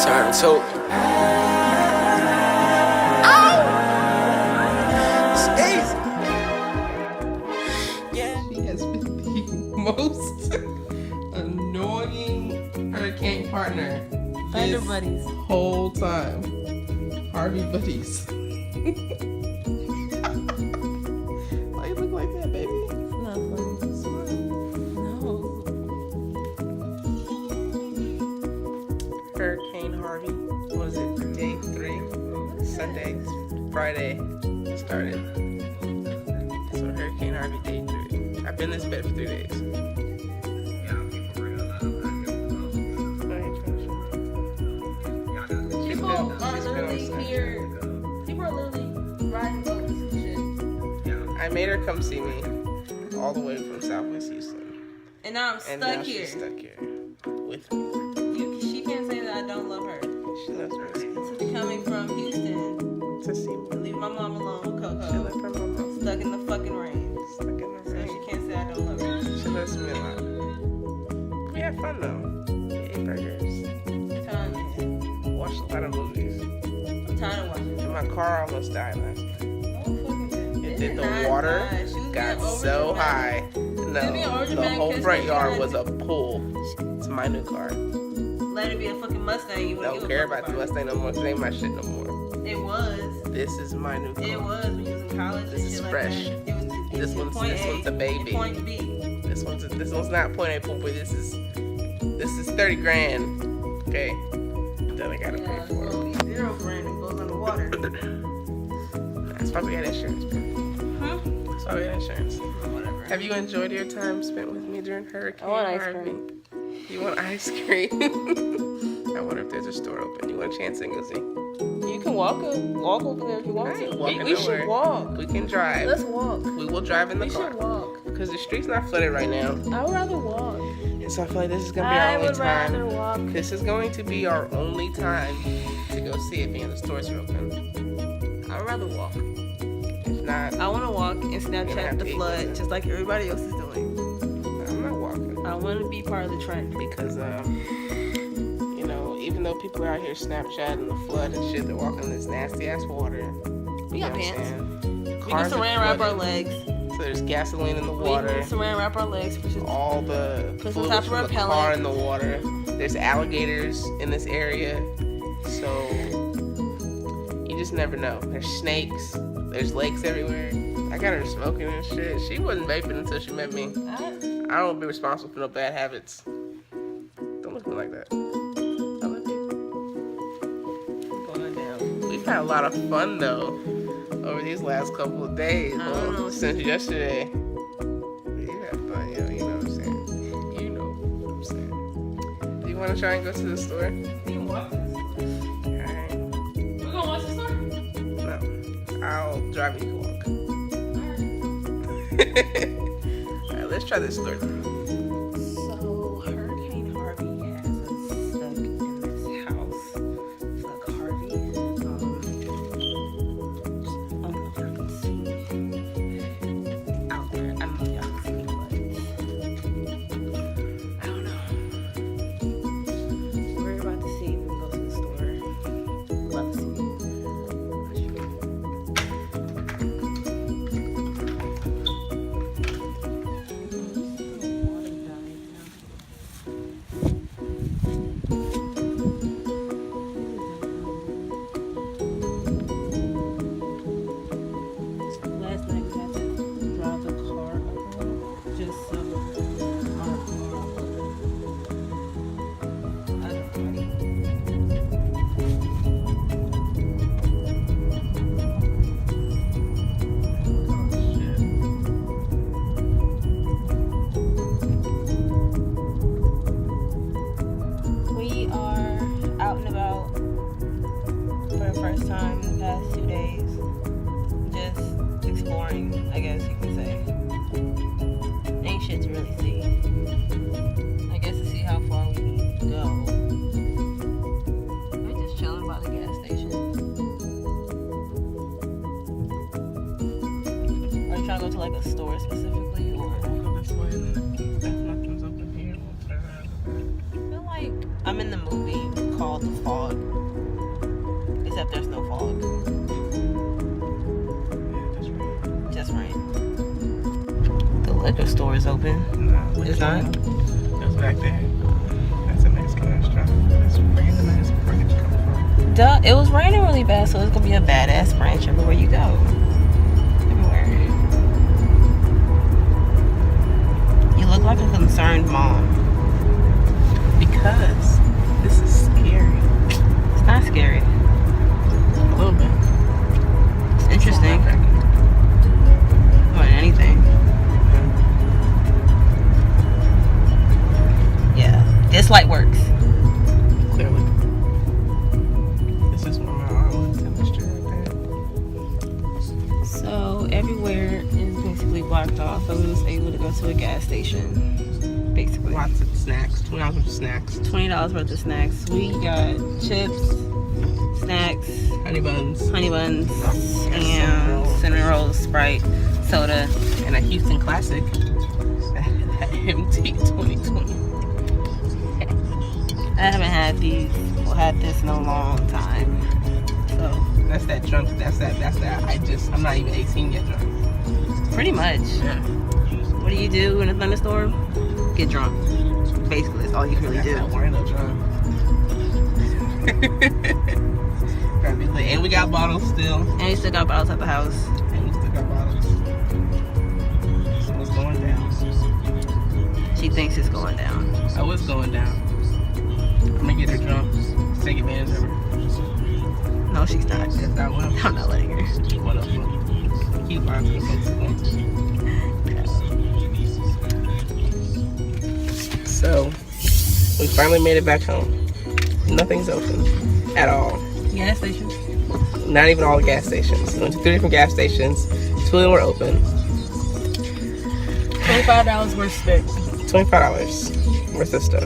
Turn to Stacy. She has been the most annoying hurricane partner Thunder this buddies. whole time. Harvey buddies. Why you look like that, baby? It's not funny. No. Hurricane Harvey. What is it? Day 3. Sunday. Friday started. So Hurricane Harvey day 3. I've been in this bed for 3 days. People are literally here. People are literally riding boats and shit. I made her come see me all the way from Southwest Houston. And now I'm And stuck now here. she's stuck here with me. She can't say that I don't love her. She loves me. So coming from Houston To see me. to leave my mom alone with She Coco, left her mama stuck in the fucking rain. stuck in the So rain. she can't say I don't love her. She lets me a lot. We had fun though. We ate burgers. Tanya, Watched a lot of movies. I'm tired of watching. And my car almost died last night. No fucking It It did. The not water die. She was got being so overdramatic. high. being No, the overdramatic whole because front she yard had- was a pool. It's my new car. Let it be a fucking Mustang. You wouldn't Don't give a care fuck about the Mustang no more. 'Cause it ain't my shit no more. It was. This is my new car. It was when you was in college. This and is shit like fresh. that. It was This your one's- point this A, one's a baby. your Point B. This one's not point A, point B. This is 30 grand. Okay, that I gotta pay It's for. gonna be $0 grand. It goes underwater. That's why we got insurance. Baby. Huh? That's why we got insurance. Whatever. Have you enjoyed your time spent with me during Hurricane I want ice Harvey? cream. You want ice cream? I wonder if there's a store open. You want a chance and go see? You can walk over there if you want I ain't to. walking We should nowhere. walk. We can drive. Let's walk. We will drive in the We car. should walk. Because the street's not flooded right now. I would rather walk. And so I feel like this is going to be our I only would rather time. walk. This is going to be our only time to go see if any of the stores are open. I would rather walk. If not, I want to walk and You're gonna Snapchat have the to eat flood with it. just like everybody else is doing. I'm not walking. I want to be part of the trend. Because, you know, even though people are out here Snapchatting the flood and shit, they're walking in this nasty ass water. We got pants. We Cars can are saran wrap our flooded, legs. So there's gasoline in the We water. can saran wrap our legs. Which is All the Put some fluids type of from the repellent. car in the water. There's alligators in this area. So you just never know. There's snakes. There's lakes everywhere. I got her smoking and shit. She wasn't vaping until she met me. I don't be responsible for no bad habits. Don't look at me like that. I love you. going down. We've had a lot of fun though over these last couple of days. I don't know. Since yesterday. You had fun, yo. You know what I'm saying? You know what I'm saying. Do you want to try and go to the store? You can walk. Alright. We're gonna watch the store. No. I'll drive you. You can walk. Alright, let's try this store. So Hurricane Harvey has us stuck in this house. Fuck Harvey. I don't know if y'all can see out there. I don't know if y'all can see, but I don't know. We're about to see if we can go to the store. Let's see. but there's no fog. Yeah, Just rain. The liquor store is open. No, It's not? It's back there. That's a Mexican restaurant. That's where the Mexican branch come from. Duh, it was raining really bad, so it's gonna be a badass branch everywhere you go. Everywhere. You look like a concerned mom. Because this is scary. It's not scary. A little bit. It's interesting. More than anything. Yeah. This light works. Clearly. This is where my arm was in the street right there. So everywhere is basically blocked off, but we was able to go to a gas station. Basically. Lots of snacks. $20 worth of snacks. $20 worth of snacks. We got chips, snacks, Honey buns. and cinnamon rolls, Sprite, soda. And a Houston Classic. That MT 2020. I haven't had these or had this in a long time. So That's that drunk. That's that. I'm not even 18 yet drunk. pretty much. Yeah. What do you do in a thunderstorm? Get drunk. Basically, that's all you really do. Not wearing no drunk. Gotta be lit. And we got bottles still. And we still got bottles at the house. And we still got bottles. So what's going down? She thinks it's going down. Oh, it's going down. I'm gonna get her drunk. Take advantage of her. No, she's not. Yes, I will. I'm not letting her. What up? Keep lying to the folks. So, we finally made it back home. Nothing's open at all. Gas station. Not even all the gas stations. We went to 3 different gas stations. 2 of them were open. $25 worth of stick. $25 worth of stuff.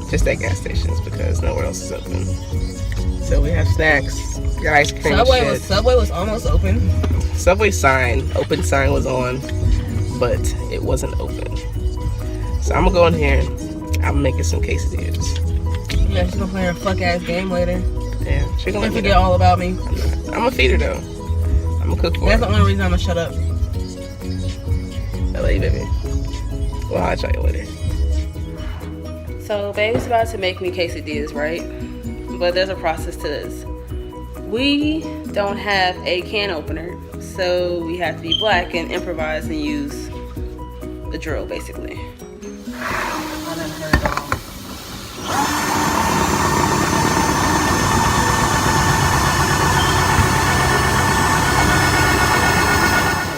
Just at gas stations because nowhere else is open. So we have snacks, got ice cream. Subway was almost open. Subway open sign was on, but it wasn't open. So I'm gonna go in here and I'm making some quesadillas. Yeah, she's gonna play her fuck ass game later. Yeah, she gonna And forget all about me. I'm gonna feed her though. I'm gonna cook for her. That's the only reason I'm gonna shut up. I love you, baby. Well, I'll try you later. So baby's about to make me quesadillas, right? But there's a process to this. We don't have a can opener, so we have to be black and improvise and use the drill, basically. I done heard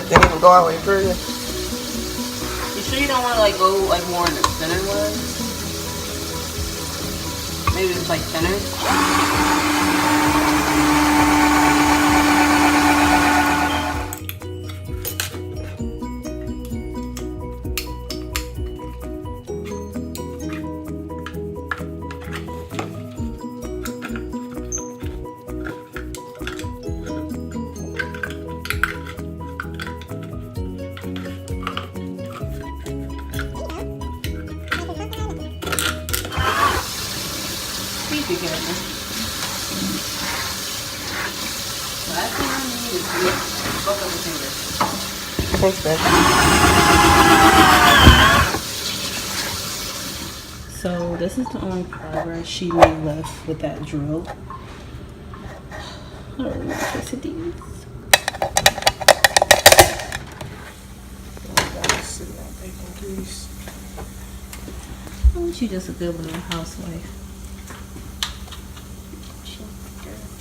Didn't even go all the way through. You sure you don't want to like go like more in the center was? Maybe it's like thinner. Please be careful. Last thing I need is to fuck up the finger. Thanks, babe. So this is the only progress she made left with that drill. I don't know quesadillas. Aren't you just a good little housewife?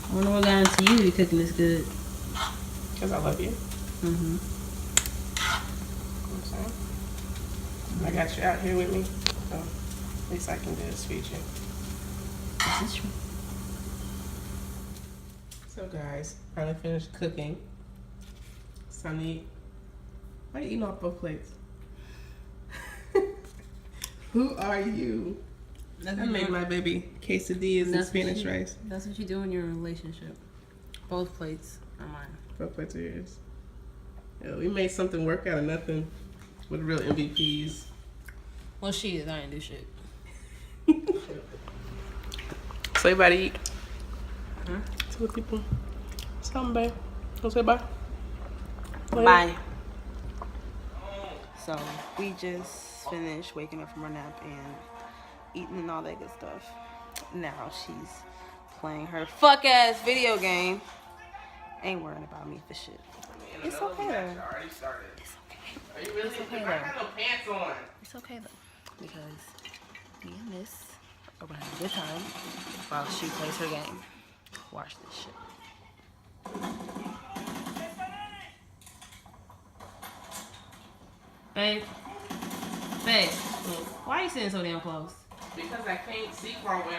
I wonder what got into you to cooking this good. Because I love you. Mm-hmm. You know what I'm saying? I got you out here with me. So at least I can do is feed you. This is true. So guys, finally finished cooking. It's time to eat. Why are you eating off both plates? Who are you? I made my baby quesadillas and Spanish rice. That's what you do in your relationship. Both plates are mine. Both plates are yours. Yeah, we made something work out of nothing with real MVPs. Well, she is. I didn't do shit. So everybody eat. Huh? So to the people. Something, babe. Don't say bye. Bye. So we just finished waking up from our nap and eating and all that good stuff. Now she's playing her fuck ass video game. Ain't worrying about me for shit. It's okay though. Already started. It's okay. Are you really? It's okay, I though. got no pants on. It's okay though, because me and Miss are gonna have a good time while she plays her game. Watch this shit. Babe, why are you sitting so damn close? Because I can't see far away.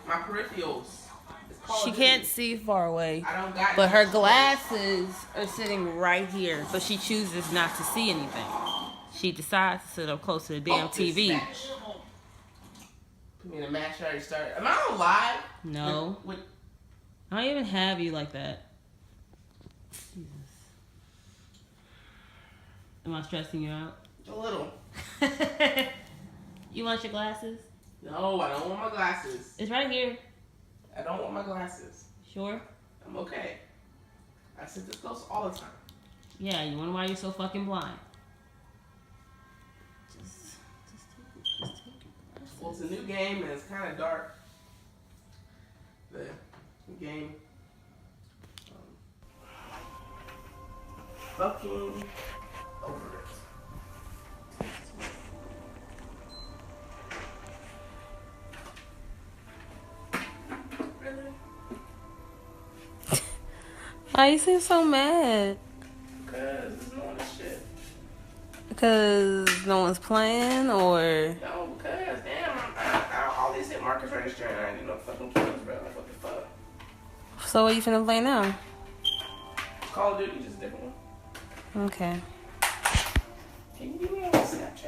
My peripherals. She can't see far away. I don't got. But her glasses are sitting right here, but she chooses not to see anything. She decides to sit up close to the damn TV. Put me in a match. I already started. Am I on live? No. I don't even have you like that. Jesus. Am I stressing you out? A little. You want your glasses? No, I don't want my glasses. It's right here. I don't want my glasses. Sure? I'm okay. I sit this close all the time. Yeah, you wonder why you're so fucking blind. Just take it. Well, it's a new game and it's kind of dark. The game. Fucking over it. Why you seem so mad? Because there's no other shit. Because no one's playing, or? No, because damn, all these hit markers registering. I ain't do no fucking kills, bro. Like, what the fuck? So what you finna play now? Call of Duty, just a different one. Okay. Can you give me on Snapchat?